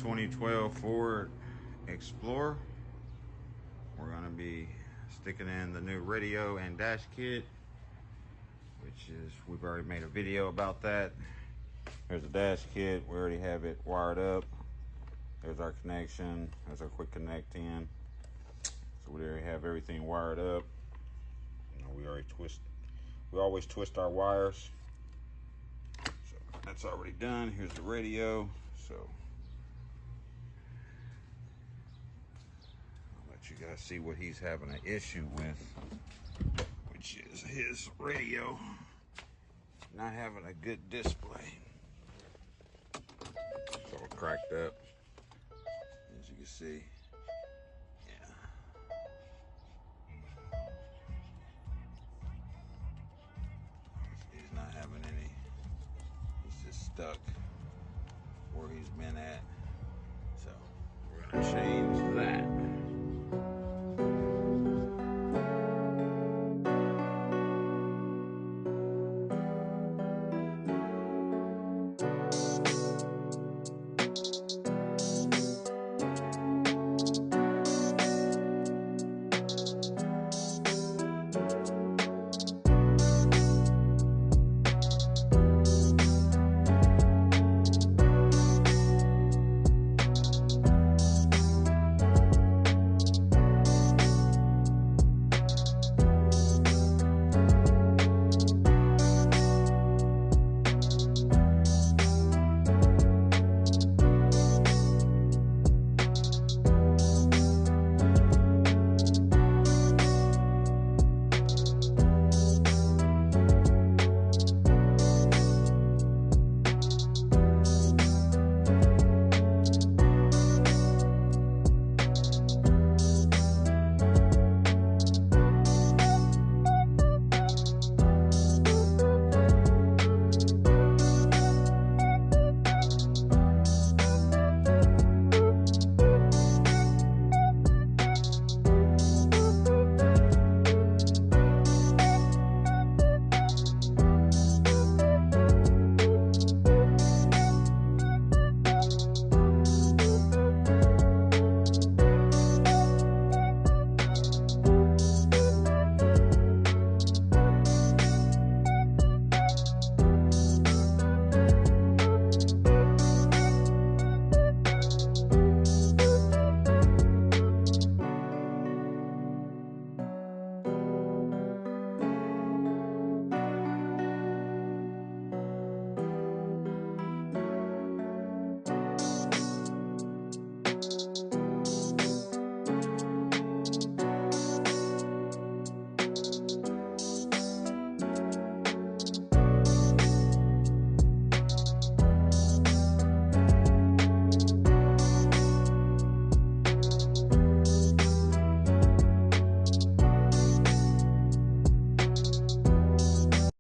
2012 Ford Explorer. We're going to be sticking in the new radio and dash kit, which is, we've already made a video about that. There's the dash kit. We already have it wired up. There's our connection. There's our quick connect in. So we already have everything wired up. You know, we always twist our wires. So that's already done. Here's the radio. So I'll let you guys see what he's having an issue with, which is his radio not having a good display. It's all cracked up, as you can see. Yeah. He's not having any. He's just stuck where he's been at. So we're gonna change that.